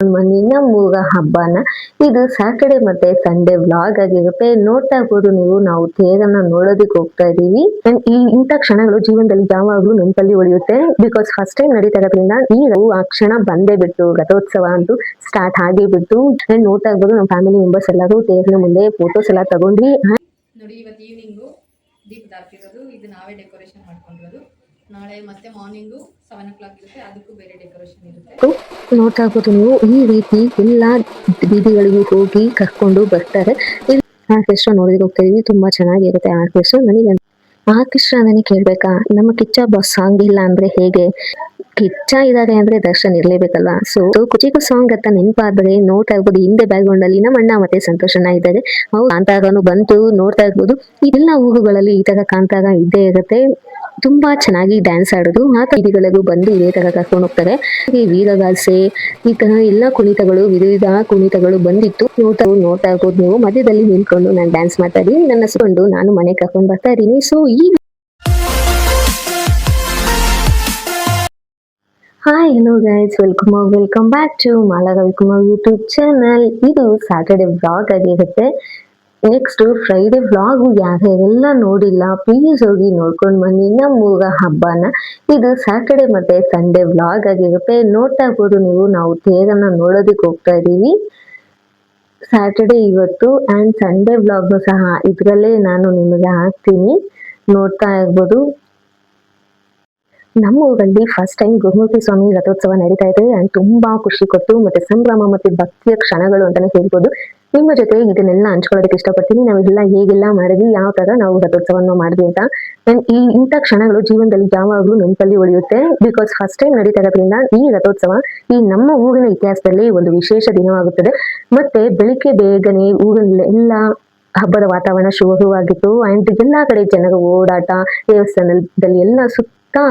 ಬನ್ನಿ ನಮ್ಮೂರ ಹಬ್ಬನ. ಇದು ಸ್ಯಾಟರ್ಡೆ ಮತ್ತೆ ಸಂಡೇ ವ್ಲಾಗ್ ಆಗಿರುತ್ತೆ. ನೋಡ್ತಾ ಇರ್ಬೋದು ನೀವು, ನಾವು ತೇರನ್ನ ನೋಡೋದಕ್ಕೆ ಹೋಗ್ತಾ ಇದೀವಿ. ಈ ಇಂಥ ಕ್ಷಣಗಳು ಜೀವನದಲ್ಲಿ ಯಾವಾಗ್ಲೂ ನೆನಪಲ್ಲಿ ಉಳಿಯುತ್ತೆ. ಬಿಕಾಸ್ ಫಸ್ಟ್ ಟೈಮ್ ನಡೀತಾ ಇರೋದ್ರಿಂದ ಈಗ ಆ ಕ್ಷಣ ಬಂದೇ ಬಿಟ್ಟು, ರಥೋತ್ಸವ ಅಂತೂ ಸ್ಟಾರ್ಟ್ ಆಗೇ ಬಿಟ್ಟು. ಅಂಡ್ ನೋಡ್ತಾ ಇರ್ಬೋದು ನಮ್ಮ ಫ್ಯಾಮಿಲಿ ಮೆಂಬರ್ಸ್ ಎಲ್ಲರೂ ತೇರಿನ ಮುಂದೆ ಫೋಟೋಸ್ ಎಲ್ಲ ತಗೊಂಡ್ವಿ. ನೋಡಿ, ಇವತ್ತು ಈವ್ನಿಂಗು ದೀಪದ ಹಾಕಿರೋದು, ಇದು ನಾವೇ ಡೆಕೋರೇಷನ್ ಮಾಡ್ಕೊಂಡಿರೋದು. ನಾಳೆ ಮತ್ತೆ ಮಾರ್ನಿಂಗು 7 o'clock ಇರುತ್ತೆ, ಅದಕ್ಕೂ ಬೇರೆ ಡೆಕೋರೇಷನ್ ಇರುತ್ತೆ. ನೋಡ್ತಾ ಇರ್ಬೋದು ನೀವು, ಈ ರೀತಿ ಎಲ್ಲ ಬೀದಿಗಳಿಗೂ ಹೋಗಿ ಕರ್ಕೊಂಡು ಬರ್ತಾರೆ. ಆರ್ಕೆಸ್ಟ್ರಾ ನೋಡಿದ್ರೆ ಹೋಗ್ತಾ ಇದೀವಿ, ತುಂಬಾ ಚೆನ್ನಾಗಿರುತ್ತೆ ಆರ್ಕೆಸ್ಟ್ರಾ. ನನಗೆ ಆರ್ಕೆಸ್ಟ್ರಾ ನನಗೆ ಕೇಳ್ಬೇಕಾ, ನಮ್ಮ ಕಿಚ್ಚ ಬಾಸ್ ಸಾಂಗ್ ಇಲ್ಲ ಅಂದ್ರೆ ಹೇಗೆ? ಕಿಚ್ಚ ಇದಾರೆ ಅಂದ್ರೆ ದರ್ಶನ್ ಇರ್ಲೇಬೇಕಲ್ವಾ. ಸೊ ಕುಚಿಕು ಸಾಂಗ್ ಅಂತ ನೆನಪಾದ್ರೆ ನೋಡ್ತಾ ಇರ್ಬೋದು, ಹಿಂದೆ ಬ್ಯಾಕ್ ಗ್ರೌಂಡ್ ಅಲ್ಲಿ ನಮ್ಮ ಅಣ್ಣ ಮತ್ತೆ ಸಂತೋಷನ ಇದ್ದಾರೆ. ಅವ್ರು ಕಾಂತಾರನು ಬಂತು ನೋಡ್ತಾ ಇರ್ಬೋದು. ಇದೆಲ್ಲ ಊರುಗಳಲ್ಲಿ ಈ ತರ ಕಾಂತಾರ ಇದ್ದೇ ಇರುತ್ತೆ. ತುಂಬಾ ಚೆನ್ನಾಗಿ ಡ್ಯಾನ್ಸ್ ಆಡೋದು, ಆ ಬೀದಿಗಳಿಗೂ ಬಂದು ಇದೇ ತರ ಕರ್ಕೊಂಡು ಹೋಗ್ತಾರೆ. ವೀರಗಾಸೆ, ಈ ತರ ಎಲ್ಲ ಕುಣಿತಗಳು, ವಿವಿಧ ಕುಣಿತಗಳು ಬಂದಿತ್ತು. ನೋಡ್ತಾ ಇರ್ಬೋದು ನೀವು, ಮಧ್ಯದಲ್ಲಿ ನಿಂತ್ಕೊಂಡು ನಾನು ಡ್ಯಾನ್ಸ್ ಮಾಡ್ತಾ ಇದೀನಿ. ನನ್ನ ಹಸ್ಕೊಂಡು ನಾನು ಮನೆ ಕರ್ಕೊಂಡು ಬರ್ತಾ ಇದೀನಿ. So hi hello guys, welcome back to Mala Ravikumar YouTube channel. ಇದು ಸ್ಯಾಟರ್ಡೆ ವ್ಲಾಗ್ ಆಗಿರುತ್ತೆ. ನೆಕ್ಸ್ಟ್ ಫ್ರೈಡೆ ವ್ಲಾಗು ಯಾರೆಲ್ಲ ನೋಡಿಲ್ಲ ಪ್ಲೀಸ್ ಹೋಗಿ ನೋಡ್ಕೊಂಡು ಬನ್ನಿ ನಮ್ಮೂರ ಹಬ್ಬನ. ಇದು ಸ್ಯಾಟರ್ಡೆ ಮತ್ತೆ ಸಂಡೇ ವ್ಲಾಗ್ ಆಗಿರುತ್ತೆ. ನೋಡ್ತಾ ಇರ್ಬೋದು ನೀವು, ನಾವು ತೇರನ್ನ ನೋಡೋದಕ್ಕೆ ಹೋಗ್ತಾ ಇದೀವಿ. ಸ್ಯಾಟರ್ಡೆ ಇವತ್ತು ಅಂಡ್ ಸಂಡೇ ವ್ಲಾಗ್ನು ಸಹ ಇದ್ರಲ್ಲೇ ನಾನು ನಿಮಗೆ ಹಾಕ್ತೀನಿ, ನೋಡ್ತಾ ಇರ್ಬೋದು. ನಮ್ಮ ಊರಲ್ಲಿ ಫಸ್ಟ್ ಟೈಮ್ ಗುರುಮೂರ್ತಿ ಸ್ವಾಮಿ ರಥೋತ್ಸವ ನಡೀತಾ ಇದೆ. ಅಂಡ್ ತುಂಬಾ ಖುಷಿ ಕೊಟ್ಟು ಮತ್ತೆ ಸಂಭ್ರಮ ಮತ್ತೆ ಭಕ್ತಿಯ ಕ್ಷಣಗಳು ಅಂತಾನೆ ಹೇಳ್ಬೋದು. ನಿಮ್ಮ ಜೊತೆ ಇದನ್ನೆಲ್ಲ ಹಂಚ್ಕೊಳ್ಳೋದಕ್ಕೆ ಇಷ್ಟಪಡ್ತೀನಿ. ನಾವೆಲ್ಲ ಹೇಗೆಲ್ಲ ಮಾಡಿದ್ವಿ, ಯಾವ ತರ ನಾವು ರಥೋತ್ಸವವನ್ನು ಮಾಡಿದ್ವಿ ಅಂತ. ಈ ಇಂಥ ಕ್ಷಣಗಳು ಜೀವನದಲ್ಲಿ ಯಾವಾಗ್ಲೂ ನೆನಪಲ್ಲಿ ಉಳಿಯುತ್ತೆ. ಬಿಕಾಸ್ ಫಸ್ಟ್ ಟೈಮ್ ನಡೀತಾ ಇರೋದ್ರಿಂದ ಈ ರಥೋತ್ಸವ ಈ ನಮ್ಮ ಊರಿನ ಇತಿಹಾಸದಲ್ಲಿ ಒಂದು ವಿಶೇಷ ದಿನವಾಗುತ್ತದೆ. ಮತ್ತೆ ಬೆಳಿಗ್ಗೆ ಬೇಗನೆ ಊರಲ್ಲೆಲ್ಲ ಹಬ್ಬದ ವಾತಾವರಣ ಶುರುವಾಗಿತ್ತು. ಅಂಡ್ ಎಲ್ಲಾ ಕಡೆ ಜನರ ಓಡಾಟ, ದೇವಸ್ಥಾನದಲ್ಲಿ ಎಲ್ಲ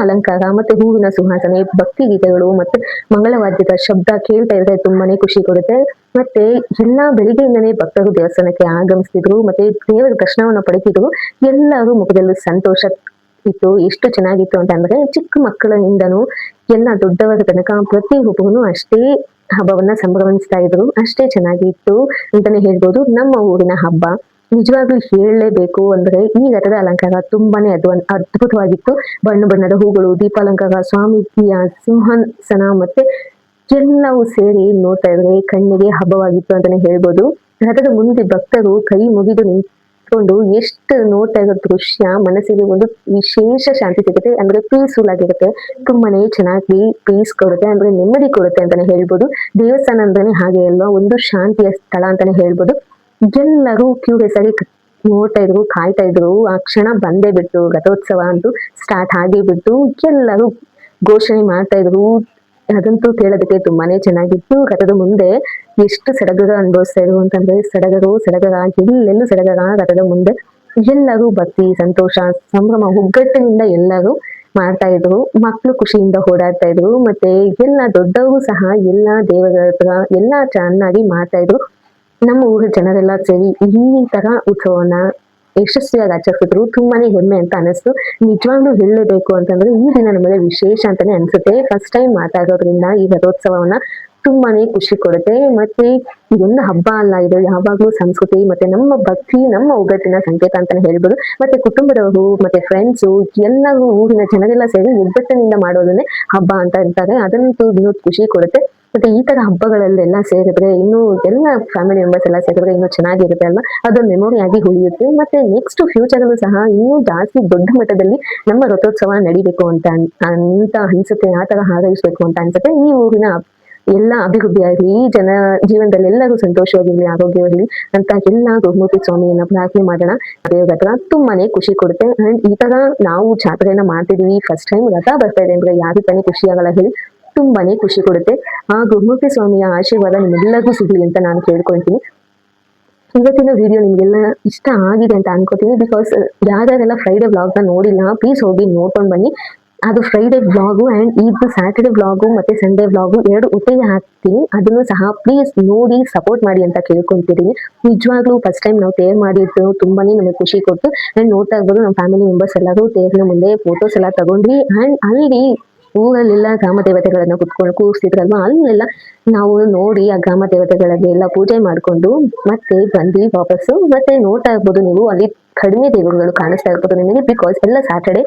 ಅಲಂಕಾರ ಮತ್ತೆ ಹೂವಿನ ಸುವಾಸನೆ, ಭಕ್ತಿ ಗೀತೆಗಳು ಮತ್ತೆ ಮಂಗಳವಾದ್ಯದ ಶಬ್ದ ಕೇಳ್ತಾ ಇದ್ರೆ ತುಂಬಾನೇ ಖುಷಿ ಕೊಡುತ್ತೆ. ಮತ್ತೆ ಎಲ್ಲಾ ಬೆಳಿಗ್ಗೆಯಿಂದನೇ ಭಕ್ತರು ದೇವಸ್ಥಾನಕ್ಕೆ ಆಗಮಿಸ್ತಿದ್ರು, ಮತ್ತೆ ದೇವರ ದರ್ಶನವನ್ನ ಪಡೆತಿದ್ರು. ಎಲ್ಲರೂ ಮುಖದಲ್ಲೂ ಸಂತೋಷ ಇತ್ತು. ಎಷ್ಟು ಚೆನ್ನಾಗಿತ್ತು ಅಂತಂದ್ರೆ ಚಿಕ್ಕ ಮಕ್ಕಳಿಂದನೂ ಎಲ್ಲ ದೊಡ್ಡವರ ತನಕ ಪ್ರತಿಯೊಬ್ಬರು ಅಷ್ಟೇ ಹಬ್ಬವನ್ನ ಸಂಭ್ರಮಿಸ್ತಾ ಇದ್ರು. ಅಷ್ಟೇ ಚೆನ್ನಾಗಿತ್ತು ಅಂತಾನೆ ಹೇಳ್ಬೋದು ನಮ್ಮ ಊರಿನ ಹಬ್ಬ. ನಿಜವಾಗ್ಲೂ ಹೇಳಲೇಬೇಕು ಅಂದ್ರೆ ಈ ರಥದ ಅಲಂಕಾರ ತುಂಬಾನೇ ಅದ್ಭುತವಾಗಿತ್ತು. ಬಣ್ಣ ಬಣ್ಣದ ಹೂಗಳು, ದೀಪಾಲಂಕಾರ, ಸ್ವಾಮಿಯ ಸಿಂಹಾಸನ ಮತ್ತೆ ಎಲ್ಲವೂ ಸೇರಿ ನೋಡ್ತಾ ಇದ್ರೆ ಕಣ್ಣಿಗೆ ಹಬ್ಬವಾಗಿತ್ತು ಅಂತಾನೆ ಹೇಳ್ಬೋದು. ರಥದ ಮುಂದೆ ಭಕ್ತರು ಕೈ ಮುಗಿದು ನಿಂತ್ಕೊಂಡು ಎಷ್ಟು ನೋಡ್ತಾ ಇರೋ ದೃಶ್ಯ ಮನಸ್ಸಿಗೆ ಒಂದು ವಿಶೇಷ ಶಾಂತಿ ಸಿಗುತ್ತೆ. ಅಂದ್ರೆ ಪೀಸ್ಫುಲ್ ಆಗಿರುತ್ತೆ, ತುಂಬಾನೇ ಚೆನ್ನಾಗಿ ಪೀಸ್ ಕೊಡುತ್ತೆ, ಅಂದ್ರೆ ನೆಮ್ಮದಿ ಕೊಡುತ್ತೆ ಅಂತಾನೆ ಹೇಳ್ಬೋದು. ದೇವಸ್ಥಾನ ಅಂತಾನೆ ಹಾಗೆ ಅಲ್ವಾ, ಒಂದು ಶಾಂತಿಯ ಸ್ಥಳ ಅಂತಾನೆ ಹೇಳ್ಬೋದು. ಎಲ್ಲರೂ ಕ್ಯೂರಿಯಸ್ ಆಗಿ ನೋಡ್ತಾ ಇದ್ರು, ಕಾಯ್ತಾ ಇದ್ರು. ಆ ಕ್ಷಣ ಬಂದೇ ಬಿಟ್ಟು, ರಥೋತ್ಸವ ಅಂತೂ ಸ್ಟಾರ್ಟ್ ಆಗೇ ಬಿಟ್ಟು. ಎಲ್ಲರೂ ಘೋಷಣೆ ಮಾಡ್ತಾ ಇದ್ರು, ಅದಂತೂ ಕೇಳೋದಕ್ಕೆ ತುಂಬಾನೇ ಚೆನ್ನಾಗಿತ್ತು. ರಥದ ಮುಂದೆ ಎಷ್ಟು ಸಡಗರ ಅನುಭವಿಸ್ತಾ ಇದ್ರು ಅಂತಂದ್ರೆ ಸಡಗರ ಎಲ್ಲೆಲ್ಲೂ ಸಡಗರ. ರಥದ ಮುಂದೆ ಎಲ್ಲರೂ ಭಕ್ತಿ, ಸಂತೋಷ, ಸಂಭ್ರಮ, ಒಗ್ಗಟ್ಟಿನಿಂದ ಎಲ್ಲರೂ ಮಾಡ್ತಾ ಇದ್ರು. ಮಕ್ಕಳು ಖುಷಿಯಿಂದ ಓಡಾಡ್ತಾ ಇದ್ರು, ಮತ್ತೆ ಎಲ್ಲ ದೊಡ್ಡವರು ಸಹ ಎಲ್ಲ ದೇವರ ಹತ್ರ ಎಲ್ಲ ಚೆನ್ನಾಗಿ ಮಾಡ್ತಾ ಇದ್ರು. ನಮ್ಮ ಊರ ಜನರೆಲ್ಲ ಸೇರಿ ಈ ತರ ಉತ್ಸವವನ್ನ ಯಶಸ್ವಿಯಾಗಿ ಆಚರಿಸಿದ್ರು. ತುಂಬಾನೇ ಹೆಮ್ಮೆ ಅಂತ ಅನಿಸ್ತು. ನಿಜವಾಗ್ಲೂ ಹೇಳಲೇಬೇಕು ಅಂತಂದ್ರೆ ಈ ದಿನ ನಮಗೆ ವಿಶೇಷ ಅಂತಾನೆ ಅನ್ಸುತ್ತೆ. ಫಸ್ಟ್ ಟೈಮ್ ಮಾತಾಡೋದ್ರಿಂದ ಈ ರಥೋತ್ಸವವನ್ನ ತುಂಬಾನೇ ಖುಷಿ ಕೊಡುತ್ತೆ. ಮತ್ತೆ ಇದೊಂದು ಹಬ್ಬ ಅಲ್ಲ, ಇದು ಯಾವಾಗ್ಲೂ ಸಂಸ್ಕೃತಿ ಮತ್ತೆ ನಮ್ಮ ಭಕ್ತಿ, ನಮ್ಮ ಒಗ್ಗಟ್ಟಿನ ಸಂಕೇತ ಅಂತಾನೆ ಹೇಳ್ಬೋದು. ಮತ್ತೆ ಕುಟುಂಬದವರು ಮತ್ತೆ ಫ್ರೆಂಡ್ಸು ಎಲ್ಲರೂ ಊರಿನ ಜನರೆಲ್ಲ ಸೇರಿ ಒಗ್ಗಟ್ಟಿನಿಂದ ಮಾಡೋದನ್ನೇ ಹಬ್ಬ ಅಂತ ಅಂತಾರೆ. ಅದಂತೂ ಇನ್ನೂ ಖುಷಿ ಕೊಡುತ್ತೆ. ಮತ್ತೆ ಈ ತರ ಹಬ್ಬಗಳಲ್ಲೆಲ್ಲ ಸೇರಿದ್ರೆ ಇನ್ನೂ ಎಲ್ಲ ಫ್ಯಾಮಿಲಿ ಮೆಂಬರ್ಸ್ ಎಲ್ಲ ಸೇರಿದ್ರೆ ಇನ್ನೂ ಚೆನ್ನಾಗಿರುತ್ತೆ ಅಲ್ವಾ. ಅದೊಂದು ಮೆಮೊರಿ ಆಗಿ ಉಳಿಯುತ್ತೆ. ಮತ್ತೆ ನೆಕ್ಸ್ಟ್ ಫ್ಯೂಚರ್ ಅಲ್ಲೂ ಸಹ ಇನ್ನೂ ಜಾಸ್ತಿ ದೊಡ್ಡ ಮಟ್ಟದಲ್ಲಿ ನಮ್ಮ ರಥೋತ್ಸವ ನಡಿಬೇಕು ಅಂತ ಅನ್ಸುತ್ತೆ. ಆ ತರ ಹಾರೈಸಬೇಕು ಅಂತ ಅನ್ಸುತ್ತೆ. ಈ ಊರಿನ ಎಲ್ಲ ಅಭಿವೃದ್ಧಿಯಾಗಲಿ, ಜನ ಜೀವನದಲ್ಲಿ ಎಲ್ಲರೂ ಸಂತೋಷವಾಗಿರ್ಲಿ, ಆರೋಗ್ಯವಾಗಿರ್ಲಿ ಅಂತ ಎಲ್ಲ ಗುರುಮೂರ್ತಿ ಸ್ವಾಮಿಯನ್ನ ಪ್ರಾರ್ಥನೆ ಮಾಡೋಣ. ದೇವ್ರ ಹತ್ರ ತುಂಬಾನೇ ಖುಷಿ ಕೊಡುತ್ತೆ. ಅಂಡ್ ಈ ತರ ನಾವು ಜಾತ್ರೆಯನ್ನ ಮಾಡ್ತಿದೀವಿ, ಫಸ್ಟ್ ಟೈಮ್ ರಥ ಬರ್ತಾ ಇದೆ ಅಂದ್ರೆ ಯಾರು ತಾನೇ ಖುಷಿ ಆಗಲ್ಲ ಹೇಳಿ. ತುಂಬಾನೇ ಖುಷಿ ಕೊಡುತ್ತೆ. ಆ ಗುರುಮೂರ್ತಿ ಸ್ವಾಮಿಯ ಆಶೀರ್ವಾದ ನಿಮ್ಮೆಲ್ಲರಿಗೂ ಸಿಗ್ಲಿ ಅಂತ ನಾನು ಕೇಳ್ಕೊಳ್ತೀನಿ. ಇವತ್ತಿನ ವಿಡಿಯೋ ನಿಮ್ಗೆಲ್ಲ ಇಷ್ಟ ಆಗಿದೆ ಅಂತ ಅನ್ಕೋತೀನಿ. ಬಿಕಾಸ್ ಯಾರ್ಯಾರೆಲ್ಲ ಫ್ರೈಡೆ ವ್ಲಾಗ್ ನ ನೋಡಿಲ್ಲ ಪ್ಲೀಸ್ ಹೋಗಿ ನೋಡ್ಕೊಂಡು ಬನ್ನಿ. ಅದು ಫ್ರೈಡೆ ವ್ಲಾಗು ಅಂಡ್ ಇದು ಸ್ಯಾಟರ್ಡೆ ವ್ಲಾಗು ಮತ್ತೆ ಸಂಡೇ ವ್ಲಾಗು ಎರಡು ಒಟ್ಟಿಗೆ ಹಾಕ್ತೀನಿ. ಅದನ್ನು ಸಹ ಪ್ಲೀಸ್ ನೋಡಿ ಸಪೋರ್ಟ್ ಮಾಡಿ ಅಂತ ಕೇಳ್ಕೊಂತಿದ್ದೀನಿ. ನಿಜವಾಗ್ಲೂ ಫಸ್ಟ್ ಟೈಮ್ ನಾವು ತೇರ್ ಮಾಡಿದ್ದು ತುಂಬಾನೇ ನಮಗೆ ಖುಷಿ ಕೊಟ್ಟು. ಅಂಡ್ ನೋಡ್ತಾ ಇರ್ಬೋದು ನಮ್ಮ ಫ್ಯಾಮಿಲಿ ಮೆಂಬರ್ಸ್ ಎಲ್ಲರೂ ತೇರಿನ ಮುಂದೆ ಫೋಟೋಸ್ ಎಲ್ಲ ತಗೊಂಡ್ವಿ. ಅಂಡ್ ಅಲ್ಲಿ ಊರಲ್ಲೆಲ್ಲ ಗ್ರಾಮ ದೇವತೆಗಳನ್ನ ಕುತ್ಕೊಂಡು ಕೂರಿಸಿದ್ರಲ್ವಾ, ಅಲ್ಲೆಲ್ಲ ನಾವು ನೋಡಿ ಆ ಗ್ರಾಮ ದೇವತೆಗಳಿಗೆಲ್ಲ ಪೂಜೆ ಮಾಡ್ಕೊಂಡು ಮತ್ತೆ ಬಂದ್ವಿ ವಾಪಸ್ಸು. ಮತ್ತೆ ನೋಡ್ತಾ ಇರ್ಬೋದು ನೀವು, ಅಲ್ಲಿ ಕಡಿಮೆ ದೇವರುಗಳು ಕಾಣಿಸ್ತಾ ಇರ್ಬೋದು ನಿಮಗೆ, ಬಿಕಾಸ್ ಎಲ್ಲ ಸ್ಯಾಟರ್ಡೆ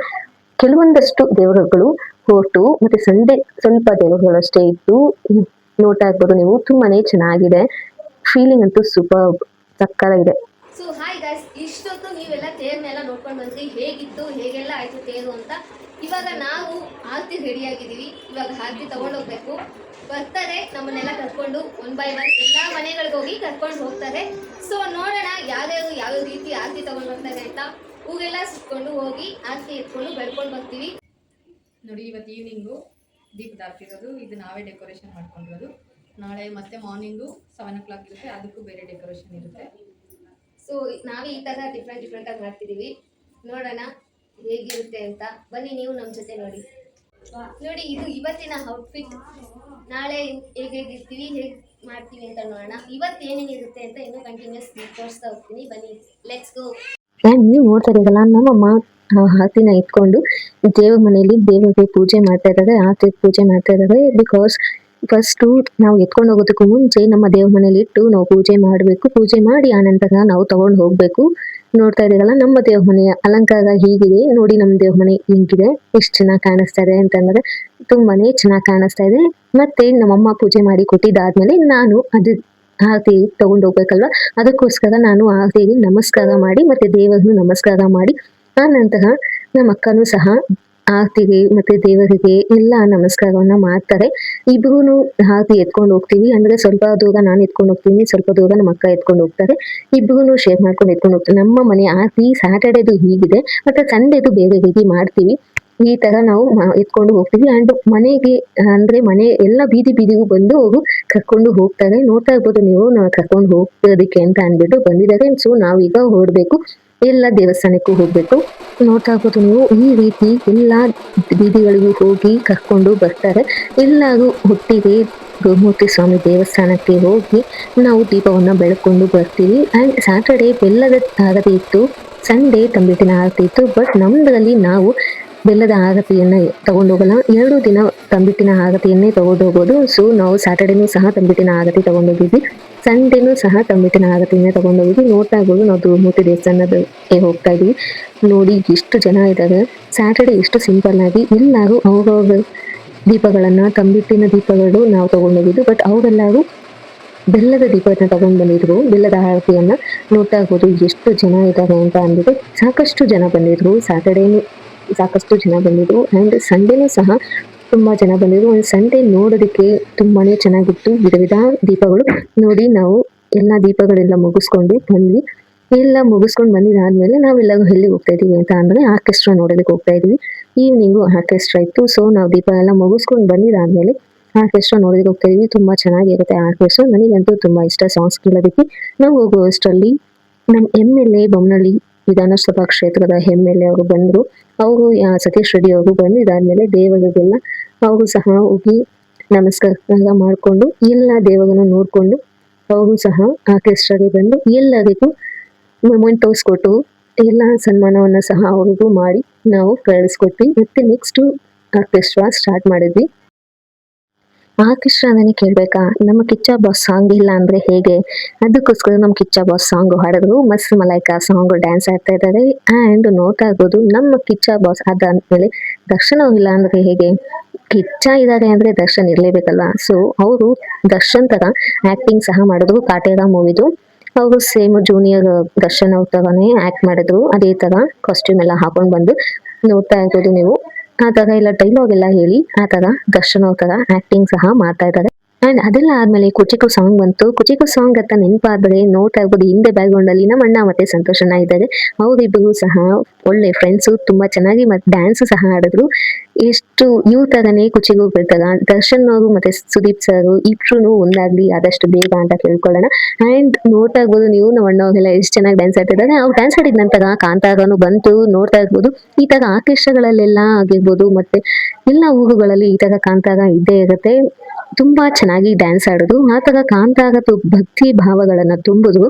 ಕೆಲವೊಂದಷ್ಟು ದೇವರುಗಳು ಹೊರಟು ಮತ್ತೆ ಸಂಡೇ ಸ್ವಲ್ಪ ದೇವರುಗಳಷ್ಟೇ ಇತ್ತು. ನೋಡ್ತಾ ಇರ್ಬೋದು ನೀವು, ತುಂಬಾನೇ ಚೆನ್ನಾಗಿದೆ. ಫೀಲಿಂಗ್ ಅಂತೂ ಸೂಪರ್ ಸಕ್ಕತ್ತಾಗಿದೆ. ಸೊ ಹಾಯ್ ಗೈಸ್, ಇಷ್ಟೊತ್ತು ನೀವೆಲ್ಲ ತೇರ್ನೆಲ್ಲ ನೋಡ್ಕೊಂಡು ಬಂದ್ರಿ, ಹೇಗಿತ್ತು ಹೇಗೆಲ್ಲ ಆಯ್ತು ತೇರು ಅಂತ. ಇವಾಗ ನಾವು ಆರತಿ ರೆಡಿಯಾಗಿದ್ದೀವಿ, ಇವಾಗ ಆರತಿ ತಗೊಂಡೋಗ್ಬೇಕು. ಬರ್ತಾರೆ ನಮ್ಮನ್ನೆಲ್ಲ ಕರ್ಕೊಂಡು 1 by 1 ಎಲ್ಲ ಮನೆಗಳಿಗೆ ಹೋಗಿ ಕರ್ಕೊಂಡು ಹೋಗ್ತಾರೆ. ಸೊ ನೋಡೋಣ ಯಾವ್ಯಾವ ರೀತಿ ಆರತಿ ತಗೊಂಡು ಬರ್ತಾರೆ ಅಂತ. ಊರೆಲ್ಲ ಸುತ್ಕೊಂಡು ಹೋಗಿ ಆರತಿ ಎತ್ಕೊಂಡು ಬೆಳ್ಕೊಂಡು ಬರ್ತೀವಿ. ನೋಡಿ, ಇವತ್ತು ಈವ್ನಿಂಗು ದೀಪದ ಆರತಿ ಇರೋದು, ಇದು ನಾವೇ ಡೆಕೋರೇಷನ್ ಮಾಡ್ಕೊಂಡಿರೋದು. ನಾಳೆ ಮತ್ತೆ ಮಾರ್ನಿಂಗು 7 o'clock ಇರುತ್ತೆ, ಅದಕ್ಕೂ ಬೇರೆ ಡೆಕೋರೇಷನ್ ಇರುತ್ತೆ. ಸೊ ನಾವೇ ಈ ಥರ ಡಿಫ್ರೆಂಟಾಗಿ ಮಾಡ್ತಿದ್ದೀವಿ. ನೋಡೋಣ ಹೇಗಿರುತ್ತೆ ಅಂತ. ಬನ್ನಿ ನೀವು ನಮ್ಮ ಜೊತೆ ನೋಡಿ. ಇದು ಇವತ್ತಿನ ಔಟ್ಫಿಟ್. ನಾಳೆ ಹೇಗಿರ್ತೀವಿ, ಹೇಗೆ ಮಾಡ್ತೀವಿ ಅಂತ ನೋಡೋಣ. ಇವತ್ತು ಏನೇನಿರುತ್ತೆ ಅಂತ ಇನ್ನೂ ಕಂಟಿನ್ಯೂಸ್ ತೋರಿಸ್ತಾ ಹೋಗ್ತೀನಿ. ಬನ್ನಿ, ಲೆಟ್ಸ್ ಗೋ. ನೀವು ನೋಡ್ತಾ ಇದ್ದೀರಲ್ಲ, ನಮ್ಮಮ್ಮ ಆರತಿನ ಇಟ್ಕೊಂಡು ದೇವ್ರ ಮನೆಯಲ್ಲಿ ದೇವರಿಗೆ ಪೂಜೆ ಮಾಡ್ತಾ ಇದ್ದಾರೆ, ಆರತಿ ಪೂಜೆ ಮಾಡ್ತಾ ಇದ್ದಾರೆ. ಬಿಕಾಸ್ ಫಸ್ಟು ನಾವು ಎತ್ಕೊಂಡು ಹೋಗೋದಕ್ಕೂ ಮುಂಚೆ ನಮ್ಮ ದೇವ್ರ ಮನೇಲಿ ಇಟ್ಟು ನಾವು ಪೂಜೆ ಮಾಡಬೇಕು. ಪೂಜೆ ಮಾಡಿ ಆನಂತರ ನಾವು ತಗೊಂಡು ಹೋಗ್ಬೇಕು. ನೋಡ್ತಾ ಇದ್ದೀರಲ್ಲ, ನಮ್ಮ ದೇವ್ರ ಮನೆಯ ಅಲಂಕಾರ ಹೀಗಿದೆ ನೋಡಿ. ನಮ್ಮ ದೇವ್ರ ಮನೆ ಹಿಂಗಿದೆ, ಎಷ್ಟು ಚೆನ್ನಾಗಿ ಕಾಣಿಸ್ತಾ ಇದೆ ಅಂತಂದ್ರೆ ತುಂಬಾನೇ ಚೆನ್ನಾಗಿ ಕಾಣಿಸ್ತಾ ಇದೆ. ಮತ್ತೆ ನಮ್ಮಮ್ಮ ಪೂಜೆ ಮಾಡಿ ಕೊಟ್ಟಿದ್ದಾದ್ಮೇಲೆ ನಾನು ಅದು ಆರತಿ ತಗೊಂಡು ಹೋಗ್ಬೇಕಲ್ವಾ, ಅದಕ್ಕೋಸ್ಕರ ನಾನು ಆರತಿಗೆ ನಮಸ್ಕಾರ ಮಾಡಿ ಮತ್ತೆ ದೇವರನ್ನು ನಮಸ್ಕಾರ ಮಾಡಿ ಆ ನಂತರ ನಮ್ಮ ಅಕ್ಕನೂ ಸಹ ಆರತಿಗೆ ಮತ್ತೆ ದೇವರಿಗೆ ಎಲ್ಲ ನಮಸ್ಕಾರವನ್ನ ಮಾಡ್ತಾರೆ. ಇಬ್ರು ಆರತಿ ಎತ್ಕೊಂಡು ಹೋಗ್ತೀವಿ. ಅಂದ್ರೆ ಸ್ವಲ್ಪ ದೂರ ನಾನು ಎತ್ಕೊಂಡು ಹೋಗ್ತೀನಿ, ಸ್ವಲ್ಪ ದೂರ ನಮ್ಮ ಅಕ್ಕ ಎತ್ಕೊಂಡು ಹೋಗ್ತಾರೆ. ಇಬ್ರು ಶೇರ್ ಮಾಡ್ಕೊಂಡು ಎತ್ಕೊಂಡು ಹೋಗ್ತೀವಿ. ನಮ್ಮ ಮನೆ ಆರತಿ ಸ್ಯಾಟರ್ಡೇದು ಹೀಗಿದೆ, ಮತ್ತೆ ಸಂಡೇದು ಬೇರೆ ರೀತಿ ಮಾಡ್ತೀವಿ. ಈ ತರ ನಾವು ಎತ್ಕೊಂಡು ಹೋಗ್ತೀವಿ. ಅಂಡ್ ಮನೆಗೆ ಅಂದ್ರೆ ಮನೆ ಎಲ್ಲ ಬೀದಿಗೂ ಬಂದು ಅವರು ಕರ್ಕೊಂಡು ಹೋಗ್ತಾರೆ. ನೋಡ್ತಾ ಇರ್ಬೋದು ನೀವು, ನಾವು ಕರ್ಕೊಂಡು ಹೋಗೋದಕ್ಕೆ ಅಂತ ಅಂದ್ಬಿಟ್ಟು ಬಂದಿದ್ದಾರೆ. ಸೊ ನಾವೀಗ ಹೊರಡ್ಬೇಕು, ಎಲ್ಲ ದೇವಸ್ಥಾನಕ್ಕೂ ಹೋಗ್ಬೇಕು. ನೋಡ್ತಾ ಇರ್ಬೋದು ನೀವು, ಈ ರೀತಿ ಎಲ್ಲ ಬೀದಿಗಳಿಗೂ ಹೋಗಿ ಕರ್ಕೊಂಡು ಬರ್ತಾರೆ. ಎಲ್ಲರೂ ಒಟ್ಟಿಗೆ ಗುರುಮೂರ್ತಿ ಸ್ವಾಮಿ ದೇವಸ್ಥಾನಕ್ಕೆ ಹೋಗಿ ನಾವು ದೀಪವನ್ನ ಬೆಳಕೊಂಡು ಬರ್ತೀವಿ. ಅಂಡ್ ಸ್ಯಾಟರ್ಡೆ ಬೆಲ್ಲದ ಆರತಿ ಇತ್ತು, ಸಂಡೇ ತಂಬಿಟ್ಟಿನ ಆರತಿ ಇತ್ತು. ಬಟ್ ನಮ್ದ್ರಲ್ಲಿ ನಾವು ಬೆಲ್ಲದ ಆರತಿಯನ್ನ ತಗೊಂಡೋಗಲ್ಲ, 2 ದಿನ ತಂಬಿಟ್ಟಿನ ಆರತಿಯನ್ನೇ ತಗೊಂಡೋಗೋದು. ಸೊ ನಾವು ಸ್ಯಾಟರ್ಡೇನೂ ಸಹ ತಂಬಿಟ್ಟಿನ ಆರತಿ ತಗೊಂಡೋಗಿದ್ವಿ, ಸಂಡೇನೂ ಸಹ ತಂಬಿಟ್ಟಿನ ಆರತಿಯನ್ನೇ ತಗೊಂಡೋಗಿದ್ವಿ. ನೋಡ್ತಾ ಇರ್ಬೋದು, ನಾವು ಧ್ರುವಮೂರ್ತಿ ದೇವಸ್ಥಾನಕ್ಕೆ ಹೋಗ್ತಾ ಇದೀವಿ. ನೋಡಿ ಎಷ್ಟು ಜನ ಇದ್ದಾರೆ. ಸ್ಯಾಟರ್ಡೆ ಎಷ್ಟು ಸಿಂಪಲ್ ಆಗಿ ಎಲ್ಲರೂ ಅವ್ರವ್ರ ದೀಪಗಳನ್ನ, ತಂಬಿಟ್ಟಿನ ದೀಪಗಳು ನಾವು ತಗೊಂಡೋಗಿದ್ದು. ಬಟ್ ಅವರೆಲ್ಲರೂ ಬೆಲ್ಲದ ದೀಪನ ತಗೊಂಡ್ ಬಂದಿದ್ರು, ಬೆಲ್ಲದ ಆರತಿಯನ್ನ. ನೋಡ್ತಾ ಇರ್ಬೋದು ಎಷ್ಟು ಜನ ಇದ್ದಾರೆ ಅಂತ ಅಂದ್ಬಿಟ್ಟು. ಸಾಕಷ್ಟು ಜನ ಬಂದಿದ್ರು, ಸ್ಯಾಟರ್ಡೇನು ಸಾಕಷ್ಟು ಜನ ಬಂದಿದ್ರು ಅಂಡ್ ಸಂಡೇನೂ ಸಹ ತುಂಬಾ ಜನ ಬಂದಿದ್ರು. ಒಂದು ಸಂಡೇ ನೋಡೋದಕ್ಕೆ ತುಂಬಾನೇ ಚೆನ್ನಾಗಿತ್ತು, ವಿಧ ದೀಪಗಳು. ನೋಡಿ, ನಾವು ಎಲ್ಲಾ ದೀಪಗಳೆಲ್ಲ ಮುಗಿಸ್ಕೊಂಡು ಬಂದ್ವಿ. ಎಲ್ಲ ಮುಗಿಸ್ಕೊಂಡು ಬಂದಿದ್ದಾದ್ಮೇಲೆ ನಾವೆಲ್ಲರೂ ಎಲ್ಲಿ ಹೋಗ್ತಾ ಇದೀವಿ ಅಂತ ಅಂದ್ರೆ ಆರ್ಕೆಸ್ಟ್ರಾ ನೋಡೋದಕ್ಕೆ ಹೋಗ್ತಾ ಇದೀವಿ. ಈವ್ನಿಂಗು ಆರ್ಕೆಸ್ಟ್ರಾ ಇತ್ತು. ಸೊ ನಾವು ದೀಪ ಎಲ್ಲ ಮುಗಿಸ್ಕೊಂಡು ಬಂದಿದ್ದಾದ್ಮೇಲೆ ಆರ್ಕೆಸ್ಟ್ರಾ ನೋಡೋದಕ್ಕೆ ಹೋಗ್ತಾ ಇದೀವಿ. ತುಂಬಾ ಚೆನ್ನಾಗಿರುತ್ತೆ ಆರ್ಕೆಸ್ಟ್ರಾ. ನನಗಂತೂ ತುಂಬಾ ಇಷ್ಟ ಸಾಂಗ್ಸ್ ಕೇಳೋದಕ್ಕೆ. ನಾವು ಹೋಗುವಷ್ಟರಲ್ಲಿ ನಮ್ಮ MLA ಬೊಮ್ಮನಹಳ್ಳಿ ವಿಧಾನಸಭಾ ಕ್ಷೇತ್ರದ MLA ಅವರು ಬಂದ್ರು. ಅವರು ಸತೀಶ್ ರೆಡ್ಡಿ ಅವರು ಬಂದಿದ್ದಾದ್ಮೇಲೆ ದೇವರಿಗೆಲ್ಲ ಅವರು ಸಹ ಹೋಗಿ ನಮಸ್ಕಾರ ಮಾಡಿಕೊಂಡು ಎಲ್ಲ ದೇವರನ್ನ ನೋಡ್ಕೊಂಡು ಅವರು ಸಹ ಆರ್ಕೆಸ್ಟ್ರಾಗೆ ಬಂದು ಎಲ್ಲರಿಗೂ ಮೊಮೆಂಟೋಸ್ ಕೊಟ್ಟು ಎಲ್ಲ ಸನ್ಮಾನವನ್ನ ಸಹ ಅವ್ರಿಗೂ ಮಾಡಿ ನಾವು ಕಳಿಸ್ಕೊಟ್ವಿ. ಮತ್ತೆ ನೆಕ್ಸ್ಟ್ ಆರ್ಕೆಸ್ಟ್ರಾ ಸ್ಟಾರ್ಟ್ ಮಾಡಿದ್ವಿ. ಆರ್ಕೆಸ್ಟ್ರಾನೇ ಕೇಳ್ಬೇಕಾ, ನಮ್ಮ ಕಿಚ್ಚ ಬಾಸ್ ಸಾಂಗ್ ಇಲ್ಲ ಅಂದ್ರೆ ಹೇಗೆ? ಅದಕ್ಕೋಸ್ಕರ ನಮ್ಮ ಕಿಚ್ಚ ಬಾಸ್ ಸಾಂಗ್ ಹಾಡಿದ್ರು. ಮಸ್ತ್ ಮಲೈಕಾ ಸಾಂಗ್ ಡ್ಯಾನ್ಸ್ ಆಡ್ತಾ ಇದ್ದಾರೆ. ಅಂಡ್ ನೋಡ್ತಾ ಇರ್ಬೋದು, ನಮ್ಮ ಕಿಚ್ಚ ಬಾಸ್ ಅದಾದ್ಮೇಲೆ ದರ್ಶನ್ ಇಲ್ಲ ಅಂದ್ರೆ ಹೇಗೆ? ಕಿಚ್ಚ ಇದ್ದಾರೆ ಅಂದ್ರೆ ದರ್ಶನ್ ಇರ್ಲೇಬೇಕಲ್ವಾ. ಸೊ ಅವರು ದರ್ಶನ್ ತರ ಆಕ್ಟಿಂಗ್ ಸಹ ಮಾಡಿದ್ರು. ಕಾಟೇರ ಮೂವಿದು ಅವರು ಸೇಮ್ ಜೂನಿಯರ್ ದರ್ಶನ್ ಅವ್ರ ತರಾನೇ ಆಕ್ಟ್ ಮಾಡಿದ್ರು. ಅದೇ ತರ ಕಾಸ್ಟ್ಯೂಮ್ ಎಲ್ಲ ಹಾಕೊಂಡ್ ಬಂದು ನೋಡ್ತಾ ಇರ್ಬೋದು ನೀವು. ಆ ತರ ಎಲ್ಲ ಡೈಲಾಗ್ ಎಲ್ಲ ಹೇಳಿ ಆ ತರ ದರ್ಶನ್ ಅವ್ರ ತರ ಆಕ್ಟಿಂಗ್ ಸಹ ಮಾಡ್ತಾ ಇದ್ದಾರೆ. ಅಂಡ್ ಅದೆಲ್ಲ ಆದ್ಮೇಲೆ ಕುಚಿಕು ಸಾಂಗ್ ಬಂತು. ಕುಚಿಕು ಸಾಂಗ್ ಅಂತ ನೆನಪಾದ್ರೆ ನೋಡ್ತಾ ಇರ್ಬೋದು, ಹಿಂದೆ ಬ್ಯಾಕ್ ಗ್ರೌಂಡ್ ಅಲ್ಲಿ ನಮ್ಮ ಅಣ್ಣ ಮತ್ತೆ ಸಂತೋಷಣ್ಣ ಇದ್ದಾರೆ. ಅವರಿಬ್ಬರು ಸಹ ಒಳ್ಳೆ ಫ್ರೆಂಡ್ಸ್, ತುಂಬಾ ಚೆನ್ನಾಗಿ ಮತ್ತೆ ಡ್ಯಾನ್ಸ್ ಸಹ ಆಡಿದ್ರು. ಎಷ್ಟು ಇವ್ರ ತರನೇ ಕುಚಿಗೂ ಬರ್ತಾರ. ದರ್ಶನ್ ಅವರು ಮತ್ತೆ ಸುದೀಪ್ ಸರ್ ಇಬ್ರು ಒಂದಾಗ್ಲಿ ಆದಷ್ಟು ಬೇಗ ಅಂತ ಕೇಳ್ಕೊಳ್ಳೋಣ. ಅಂಡ್ ನೋಡ್ತಾ ಇರ್ಬೋದು ನೀವು, ನಮ್ಮ ಅಣ್ಣ ಅವ್ರೆಲ್ಲ ಎಷ್ಟು ಚೆನ್ನಾಗಿ ಡ್ಯಾನ್ಸ್ ಆಡ್ತಿದ್ದಾರೆ. ಅವ್ರು ಡ್ಯಾನ್ಸ್ ಆಡಿದ ನಂತರ ಕಾಂತಾರನು ಬಂತು. ನೋಡ್ತಾ ಇರ್ಬೋದು, ಈ ತರ ಆರ್ಕೆಸ್ಟ್ರಾಗಳಲ್ಲೆಲ್ಲ ಆಗಿರ್ಬೋದು ಮತ್ತೆ ಎಲ್ಲ ಊರುಗಳಲ್ಲಿ ಈ ತರ ಕಾಂತಾರ ಇದ್ದೇ ಇರುತ್ತೆ. ತುಂಬಾ ಚೆನ್ನಾಗಿ ಡ್ಯಾನ್ಸ್ ಆಡೋದು. ಆ ತರ ಕಾಂತಾರ ಭಕ್ತಿ ಭಾವಗಳನ್ನ ತುಂಬುದು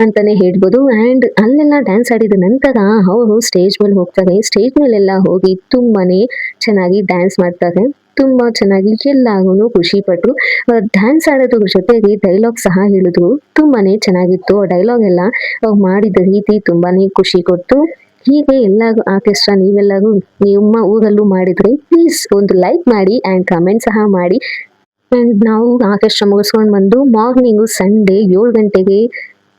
ಅಂತಾನೆ ಹೇಳ್ಬೋದು. ಅಂಡ್ ಅಲ್ಲೆಲ್ಲ ಡ್ಯಾನ್ಸ್ ಆಡಿದ ನಂತರ ಅವರು ಸ್ಟೇಜ್ ಮೇಲೆ ಹೋಗ್ತಾರೆ. ಸ್ಟೇಜ್ ಮೇಲೆಲ್ಲ ಹೋಗಿ ತುಂಬಾನೇ ಚೆನ್ನಾಗಿ ಡ್ಯಾನ್ಸ್ ಮಾಡ್ತಾರೆ. ತುಂಬಾ ಚೆನ್ನಾಗಿ ಎಲ್ಲಾಗೂ ಖುಷಿ ಪಟ್ರು. ಡ್ಯಾನ್ಸ್ ಆಡೋದ್ರ ಜೊತೆಗೆ ಡೈಲಾಗ್ ಸಹ ಹೇಳಿದ್ರು. ತುಂಬಾನೇ ಚೆನ್ನಾಗಿತ್ತು. ಡೈಲಾಗ್ ಎಲ್ಲ ಮಾಡಿದ ರೀತಿ ತುಂಬಾನೇ ಖುಷಿ ಕೊಟ್ಟು. ಹೀಗೆ ಎಲ್ಲ ಆರ್ಕೆಸ್ಟ್ರಾ ನೀವೆಲ್ಲರೂ ನಿಮ್ಮ ಊರಲ್ಲೂ ಮಾಡಿದ್ರೆ ಪ್ಲೀಸ್ ಒಂದು ಲೈಕ್ ಮಾಡಿ ಅಂಡ್ ಕಮೆಂಟ್ ಸಹ ಮಾಡಿ. ಅಂಡ್ ನಾವು ಆರ್ಕೆಸ್ಟ್ರಾ ಮುಗಿಸ್ಕೊಂಡು ಬಂದು ಮಾರ್ನಿಂಗು ಸಂಡೇ 7 ಗಂಟೆಗೆ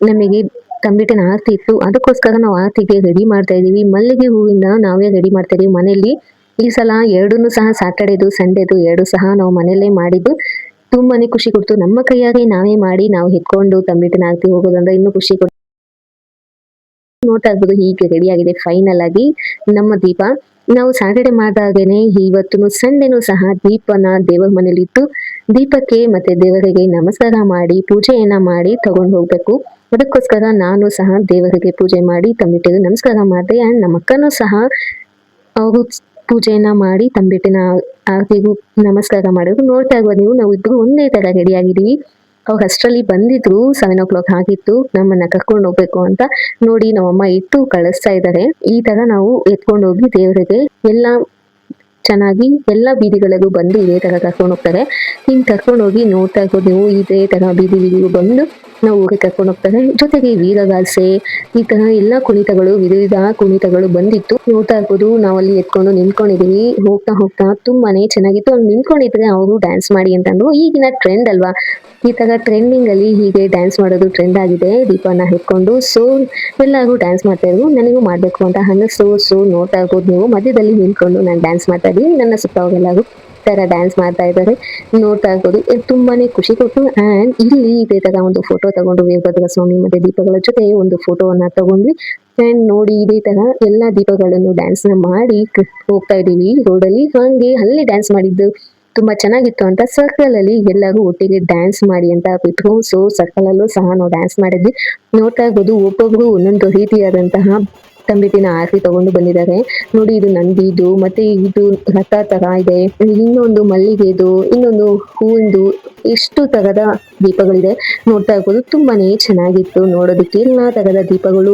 ನಮಗೆ ತಂಬಿಟ್ಟಿನ ಆರತಿ ಇತ್ತು. ಅದಕ್ಕೋಸ್ಕರ ನಾವು ಆರತಿಗೆ ರೆಡಿ ಮಾಡ್ತಾ ಇದೀವಿ. ಮಲ್ಲಿಗೆ ಹೂವಿಂದ ನಾವೇ ರೆಡಿ ಮಾಡ್ತಾ ಇದೀವಿ ಮನೆಯಲ್ಲಿ. ಈ ಸಲ ಎರಡನ್ನೂ ಸಹ ಸ್ಯಾಟರ್ಡೇದು ಸಂಡೇದು ಎರಡು ಸಹ ನಾವು ಮನೆಯಲ್ಲೇ ಮಾಡಿದ್ದು. ತುಂಬಾನೇ ಖುಷಿ ಕೊಡ್ತು. ನಮ್ಮ ಕೈಯಾಗೆ ನಾವೇ ಮಾಡಿ ನಾವು ಎತ್ಕೊಂಡು ತಂಬಿಟ್ಟಿನ ಆರತಿ ಹೋಗೋದಂದ್ರೆ ಇನ್ನೂ ಖುಷಿ ಕೊಡ್ತು. ನೋಡ್ತಾ ಇರ್ಬೋದು ಹೀಗೆ ರೆಡಿ ಆಗಿದೆ ಫೈನಲ್ ಆಗಿ ನಮ್ಮ ದೀಪ. ನಾವು ಸ್ಯಾಟರ್ಡೆ ಮಾಡಿದಾಗೇನೆ ಇವತ್ತು ಸಂಡೇನೂ ಸಹ ದೀಪನ ದೇವರ ಮನೇಲಿ ಇಟ್ಟು ದೀಪಕ್ಕೆ ಮತ್ತೆ ದೇವರಿಗೆ ನಮಸ್ಕಾರ ಮಾಡಿ ಪೂಜೆಯನ್ನ ಮಾಡಿ ತಗೊಂಡು ಹೋಗ್ಬೇಕು. ಅದಕ್ಕೋಸ್ಕರ ನಾನು ಸಹ ದೇವರಿಗೆ ಪೂಜೆ ಮಾಡಿ ತಂಬಿಟ್ಟಿಗೆ ನಮಸ್ಕಾರ ಮಾಡಿದೆ. ಅಂಡ್ ನಮ್ಮ ಅಕ್ಕನೂ ಸಹ ಅವರು ಪೂಜೆಯನ್ನ ಮಾಡಿ ತಂಬಿಟ್ಟಿನ ಆರತಿಗೂ ನಮಸ್ಕಾರ ಮಾಡಿದ್ರು. ನೋಡ್ತಾ ಇರ್ಬೋದು ನೀವು, ನಾವು ಇಬ್ರು ಒಂದೇ ತರ ರೆಡಿ ಆಗಿದೀವಿ. ಅವ್ರು ಅಷ್ಟರಲ್ಲಿ ಬಂದಿದ್ರು, 7 o'clock ಆಗಿತ್ತು ನಮ್ಮನ್ನ ಕರ್ಕೊಂಡು ಹೋಗ್ಬೇಕು ಅಂತ. ನೋಡಿ ನಮ್ಮಮ್ಮ ಇಟ್ಟು ಕಳಿಸ್ತಾ ಇದ್ದಾರೆ. ಈ ತರ ನಾವು ಎತ್ಕೊಂಡು ಹೋಗಿ ದೇವರಿಗೆ ಎಲ್ಲ ಚೆನ್ನಾಗಿ ಎಲ್ಲ ಬೀದಿಗಳಿಗೂ ಬಂದು ಇದೇ ತರ ಕರ್ಕೊಂಡು ಹೋಗ್ತಾರೆ. ಹಿಂಗ್ ಕರ್ಕೊಂಡು ಹೋಗಿ ನೋಡ್ತಾ ಇರ್ಬೋದು ನೀವು, ಇದೇ ತರ ಬೀದಿಗೂ ಬಂದು ನಾವು ಊರಿಗೆ ಕರ್ಕೊಂಡು ಹೋಗ್ತಾರೆ. ಜೊತೆಗೆ ವೀರಗಾಸೆ ಈ ತರ ಎಲ್ಲ ಕುಣಿತಗಳು ವಿವಿಧ ಕುಣಿತಗಳು ಬಂದಿತ್ತು. ನೋಡ್ತಾ ಇರ್ಬೋದು ನಾವಲ್ಲಿ ಎತ್ಕೊಂಡು ನಿಂತ್ಕೊಂಡಿದೀವಿ. ಹೋಗ್ತಾ ಹೋಗ್ತಾ ತುಂಬಾನೇ ಚೆನ್ನಾಗಿತ್ತು. ಅಲ್ಲಿ ನಿಂತ್ಕೊಂಡಿದ್ರೆ ಅವರು ಡ್ಯಾನ್ಸ್ ಮಾಡಿ ಅಂತಂದ್ರು. ಈಗಿನ ಟ್ರೆಂಡ್ ಅಲ್ವಾ, ಈ ತರ ಟ್ರೆಂಡಿಂಗ್ ಅಲ್ಲಿ ಹೀಗೆ ಡ್ಯಾನ್ಸ್ ಮಾಡೋದು ಟ್ರೆಂಡ್ ಆಗಿದೆ. ದೀಪನ ಹಿಡ್ಕೊಂಡು ಸೊ ಎಲ್ಲರೂ ಡ್ಯಾನ್ಸ್ ಮಾಡ್ತಾ ಇದ್ರು. ನನಗೂ ಮಾಡ್ಬೇಕು ಅಂತ ಅನ್ನಿಸ್ತು. ಸೊ ನೋಡ್ತಾ ಇರ್ಬೋದು ನೀವು, ಮಧ್ಯದಲ್ಲಿ ನಿಂತ್ಕೊಂಡು ನಾನು ಡ್ಯಾನ್ಸ್ ಮಾಡ್ತಾ ಇದ್ದೀನಿ. ನನ್ನ ಸುತ್ತ ಅವರೆಲ್ಲರೂ ತರ ಡ್ಯಾನ್ಸ್ ಮಾಡ್ತಾ ಇದ್ದಾರೆ. ನೋಡ್ತಾ ಇರ್ಬೋದು ತುಂಬಾನೇ ಖುಷಿ ಕೊಟ್ಟು. ಅಂಡ್ ಇಲ್ಲಿ ಇದೇ ತರ ಒಂದು ಫೋಟೋ ತಗೊಂಡು ವೀರಭದ್ರ ಸ್ವಾಮಿ ಮತ್ತೆ ದೀಪಗಳ ಜೊತೆ ಒಂದು ಫೋಟೋವನ್ನ ತಗೊಂಡ್ವಿ. ಅಂಡ್ ನೋಡಿ ಇದೇ ತರ ಎಲ್ಲಾ ದೀಪಗಳನ್ನು ಡ್ಯಾನ್ಸ್ ನ ಮಾಡಿ ಹೋಗ್ತಾ ಇದೀವಿ ರೋಡಲ್ಲಿ. ಹಂಗೆ ಅಲ್ಲಿ ಡ್ಯಾನ್ಸ್ ಮಾಡಿದ್ದು ತುಂಬಾ ಚೆನ್ನಾಗಿತ್ತು ಅಂತ ಸರ್ಕಲ್ ಅಲ್ಲಿ ಎಲ್ಲರೂ ಒಟ್ಟಿಗೆ ಡ್ಯಾನ್ಸ್ ಮಾಡಿ ಅಂತ ಬಿಟ್ರು. ಸೊ ಸರ್ಕಲ್ ಅಲ್ಲೂ ಸಹ ನಾವು ಡ್ಯಾನ್ಸ್ ಮಾಡಿದ್ವಿ. ನೋಡ್ತಾ ಇರ್ಬೋದು ಒಬ್ಬೊಬ್ರು ಒಂದೊಂದು ರೀತಿಯಾದಂತಹ ತಂಬಿಟ್ಟಿನ ಆರತಿ ತಗೊಂಡು ಬಂದಿದ್ದಾರೆ. ನೋಡಿ ಇದು ನಂದಿದು, ಮತ್ತೆ ಇದು ರಥ ತರ ಇದೆ, ಇನ್ನೊಂದು ಮಲ್ಲಿಗೆದು, ಇನ್ನೊಂದು ಹೂವಿಂದು, ಎಷ್ಟು ತರದ ದೀಪಗಳಿದೆ. ನೋಡ್ತಾ ಇರ್ಬೋದು ತುಂಬಾನೇ ಚೆನ್ನಾಗಿತ್ತು ನೋಡೋದಕ್ಕೆ. ಎಲ್ಲಾ ತರದ ದೀಪಗಳು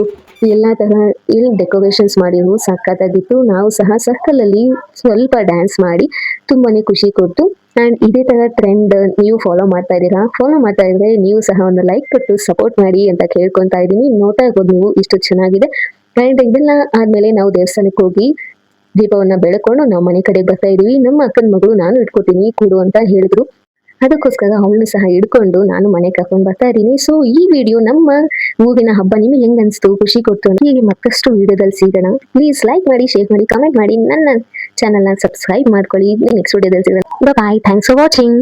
ಎಲ್ಲಾ ತರ ಇಲ್ಲಿ ಡೆಕೋರೇಷನ್ಸ್ ಮಾಡಿದ್ರು, ಸಖತ್ತಾಗಿತ್ತು. ನಾವು ಸಹ ಸರ್ಕಲ್ ಅಲ್ಲಿ ಸ್ವಲ್ಪ ಡ್ಯಾನ್ಸ್ ಮಾಡಿ ತುಂಬಾನೇ ಖುಷಿ ಕೊಟ್ಟು. ಅಂಡ್ ಇದೇ ತರ ಟ್ರೆಂಡ್ ನೀವು ಫಾಲೋ ಮಾಡ್ತಾ ಇದ್ದೀರಾ? ಫಾಲೋ ಮಾಡ್ತಾ ಇದ್ರೆ ನೀವು ಸಹ ಒಂದು ಲೈಕ್ ಕೊಟ್ಟು ಸಪೋರ್ಟ್ ಮಾಡಿ ಅಂತ ಕೇಳ್ಕೊಂತಾ ಇದ್ದೀನಿ. ನೋಡ್ತಾ ಇರ್ಬೋದು ನೀವು ಇಷ್ಟು ಚೆನ್ನಾಗಿದೆ. ಅಂಡ್ ಇದೆಲ್ಲ ಆದ್ಮೇಲೆ ನಾವು ದೇವಸ್ಥಾನಕ್ಕೆ ಹೋಗಿ ದೀಪವನ್ನ ಬೆಳಕೊಂಡು ನಾವು ಮನೆ ಕಡೆ ಬರ್ತಾ ಇದೀವಿ. ನಮ್ಮ ಅಕ್ಕನ ಮಗಳು ನಾನು ಇಟ್ಕೋತೀನಿ ಕೂಡು ಅಂತ ಹೇಳಿದ್ರು. ಅದಕ್ಕೋಸ್ಕರ ಅವಳನ್ನು ಸಹ ಹಿಡ್ಕೊಂಡು ನಾನು ಮನೆ ಕರ್ಕೊಂಡು ಬರ್ತಾ ಇದ್ದೀನಿ. ಸೊ ಈ ವಿಡಿಯೋ ನಮ್ಮ ಊರಿನ ಹಬ್ಬ ನಿಮಗೆ ಹೆಂಗ್ ಅನ್ಸ್ತು, ಖುಷಿ ಕೊಡ್ತು ಅಂತ ಹೀಗೆ ಮತ್ತಷ್ಟು ವಿಡಿಯೋದಲ್ಲಿ ಸಿಗೋಣ. ಪ್ಲೀಸ್ ಲೈಕ್ ಮಾಡಿ, ಶೇರ್ ಮಾಡಿ, ಕಮೆಂಟ್ ಮಾಡಿ, ನನ್ನ ಚಾನಲ್ ನ ಸಬ್ಸ್ಕ್ರೈಬ್ ಮಾಡ್ಕೊಳ್ಳಿ. ನೆಕ್ಸ್ಟ್ ವಿಡಿಯೋದಲ್ಲಿ ಸಿಗೋಣ. ಬಾಯ್, ಥ್ಯಾಂಕ್ಸ್ ಫಾರ್ ವಾಚಿಂಗ್.